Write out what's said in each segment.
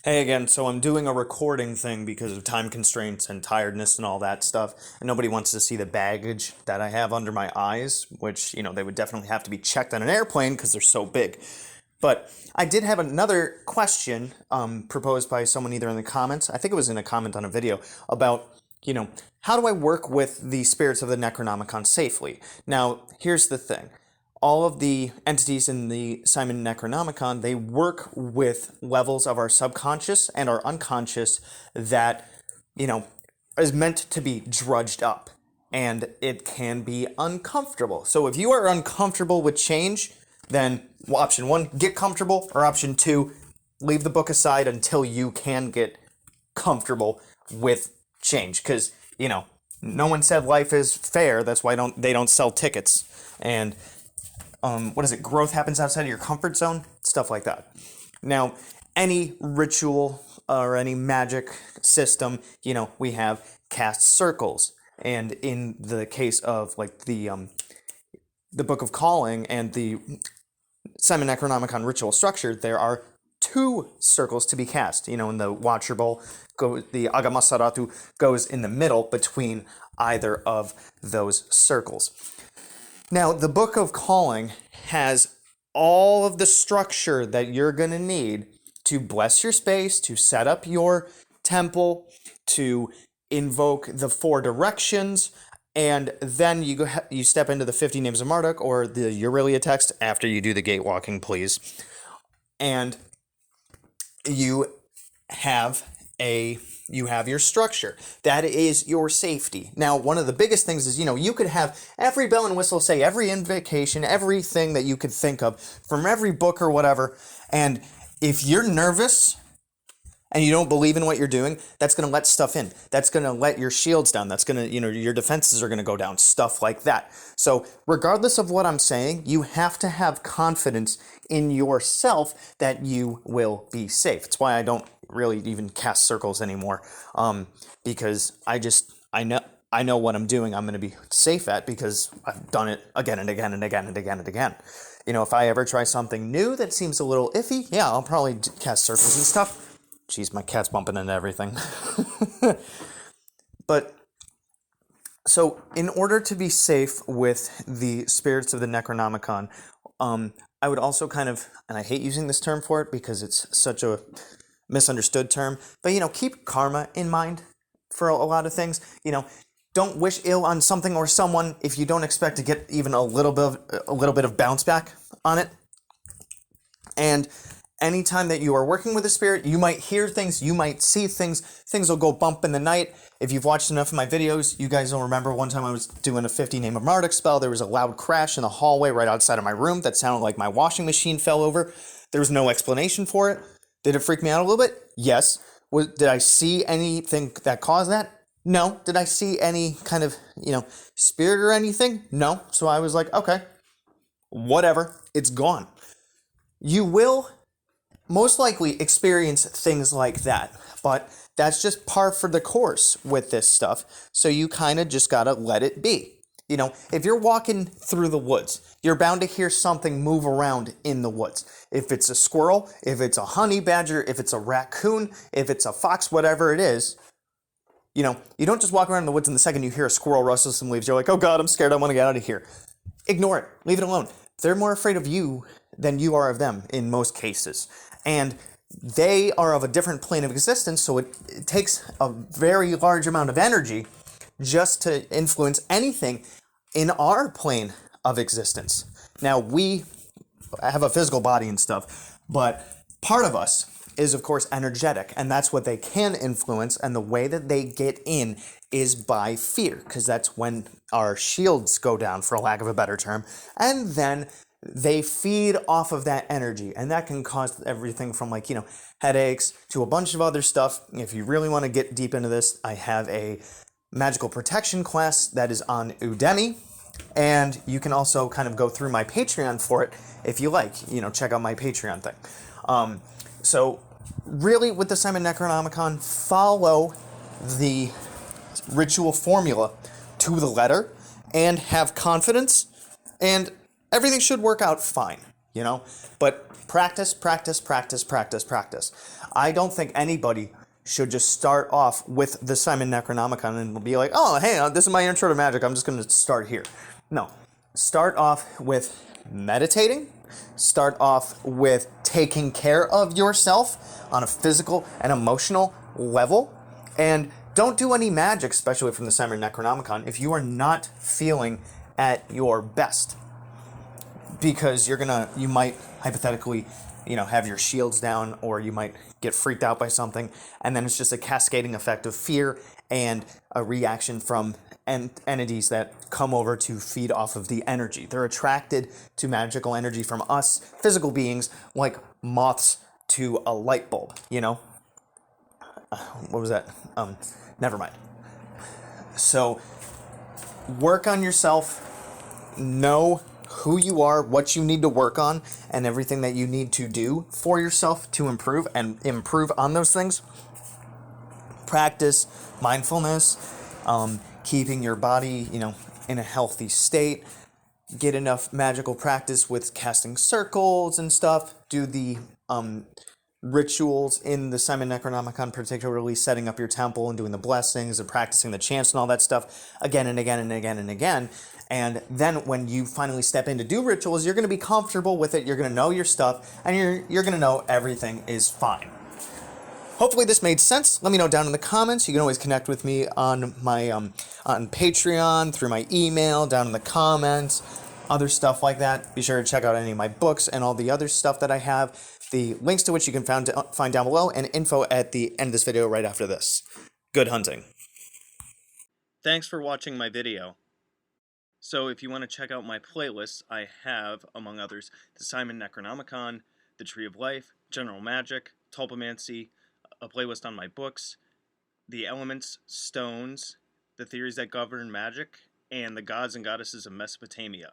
Hey again, so I'm doing a recording thing because of time constraints and tiredness and all that stuff, and nobody wants to see the baggage that I have under my eyes, which, they would definitely have to be checked on an airplane because they're so big. But I did have another question proposed by someone either in the comments, I think it was in a comment on a video, about, how do I work with the spirits of the Necronomicon safely? Now, here's the thing all of the entities in the Simon Necronomicon, they work with levels of our subconscious and our unconscious that, is meant to be drudged up. And it can be uncomfortable. So if you are uncomfortable with change, then option one, get comfortable, or option two, leave the book aside until you can get comfortable with change. Because, no one said life is fair. That's why they don't sell tickets. And what is it? Growth happens outside of your comfort zone, stuff like that. Now, any ritual or any magic system, we have cast circles, and in the case of like the Book of Calling and the Simon Necronomicon ritual structure, there are two circles to be cast. In the Watcher Bowl, the Agamasaratu goes in the middle between either of those circles. Now, the Book of Calling has all of the structure that you're going to need to bless your space, to set up your temple, to invoke the four directions, and then you step into the 50 Names of Marduk or the Aurelia text after you do the gate walking, please. And you have your structure. That is your safety. Now, one of the biggest things is, you could have every bell and whistle say every invocation, everything that you could think of from every book or whatever. And if you're nervous and you don't believe in what you're doing, that's going to let stuff in. That's going to let your shields down. That's going to, your defenses are going to go down, stuff like that. So regardless of what I'm saying, you have to have confidence in yourself that you will be safe. It's why I don't really even cast circles anymore, because I know what I'm doing. I'm going to be safe at because I've done it again and again and again and again and again. If I ever try something new that seems a little iffy, yeah, I'll probably cast circles and stuff. Jeez, my cat's bumping into everything. But so in order to be safe with the spirits of the Necronomicon, I would also kind of, and I hate using this term for it because it's such a misunderstood term, but keep karma in mind for a lot of things. Don't wish ill on something or someone if you don't expect to get even a little bit of bounce back on it. And anytime that you are working with a spirit, you might hear things, you might see things, things will go bump in the night. If you've watched enough of my videos, you guys will remember one time I was doing a 50 Name of Marduk spell. There was a loud crash in the hallway right outside of my room that sounded like my washing machine fell over. There was no explanation for it. Did it freak me out a little bit? Yes. Did I see anything that caused that? No. Did I see any kind of, spirit or anything? No. So I was like, okay, whatever. It's gone. You will most likely experience things like that, but that's just par for the course with this stuff. So you kind of just gotta let it be. If you're walking through the woods, you're bound to hear something move around in the woods. If it's a squirrel, if it's a honey badger, if it's a raccoon, if it's a fox, whatever it is, you don't just walk around in the woods and the second you hear a squirrel rustle some leaves, you're like, oh God, I'm scared, I want to get out of here. Ignore it. Leave it alone. They're more afraid of you than you are of them in most cases. And they are of a different plane of existence, so it takes a very large amount of energy just to influence anything in our plane of existence. Now, we have a physical body and stuff, but part of us is, of course, energetic, and that's what they can influence, and the way that they get in is by fear, because that's when our shields go down, for a lack of a better term, and then they feed off of that energy, and that can cause everything from headaches to a bunch of other stuff. If you really want to get deep into this, I have a magical protection class that is on Udemy, and you can also kind of go through my Patreon for it if you like. Check out my Patreon thing. So really, with the Simon Necronomicon, follow the ritual formula to the letter and have confidence, and everything should work out fine. you know? But practice, practice, practice, practice, practice. I don't think anybody should just start off with the Simon Necronomicon and be like, oh, hey, this is my intro to magic. I'm just going to start here. No. Start off with meditating. Start off with taking care of yourself on a physical and emotional level. And don't do any magic, especially from the Simon Necronomicon, if you are not feeling at your best. Because you might hypothetically, have your shields down, or you might get freaked out by something, and then it's just a cascading effect of fear and a reaction from entities that come over to feed off of the energy. They're attracted to magical energy from us physical beings, like moths to a light bulb. What was that? Never mind. So work on yourself. Know who you are, what you need to work on, and everything that you need to do for yourself to improve and improve on those things. Practice mindfulness, keeping your body, in a healthy state. Get enough magical practice with casting circles and stuff. Do the rituals in the Simon Necronomicon, particularly setting up your temple and doing the blessings and practicing the chants and all that stuff again and again and again and again. And then when you finally step in to do rituals, you're going to be comfortable with it. You're going to know your stuff, and you're going to know everything is fine. Hopefully this made sense. Let me know down in the comments. You can always connect with me on my on Patreon, through my email, down in the comments, other stuff like that. Be sure to check out any of my books and all the other stuff that I have. The links to which you can find down below, and info at the end of this video right after this. Good hunting. Thanks for watching my video. So if you want to check out my playlists, I have, among others, the Simon Necronomicon, the Tree of Life, General Magic, Tulpamancy, a playlist on my books, the elements, stones, the theories that govern magic, and the gods and goddesses of Mesopotamia.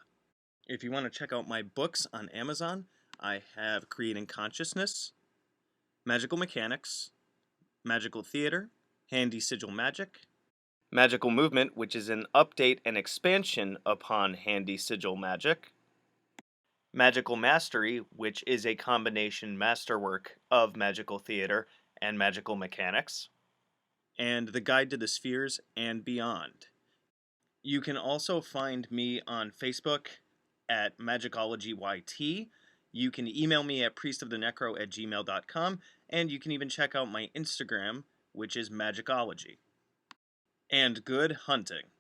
If you want to check out my books on Amazon, I have Creating Consciousness, Magical Mechanics, Magical Theater, Handy Sigil Magic, Magical Movement, which is an update and expansion upon Handy Sigil Magic, Magical Mastery, which is a combination masterwork of Magical Theater and Magical Mechanics, and The Guide to the Spheres and Beyond. You can also find me on Facebook at Magickology YT. You can email me at priestofthenecro@gmail.com, and you can even check out my Instagram, which is Magickology. And good hunting.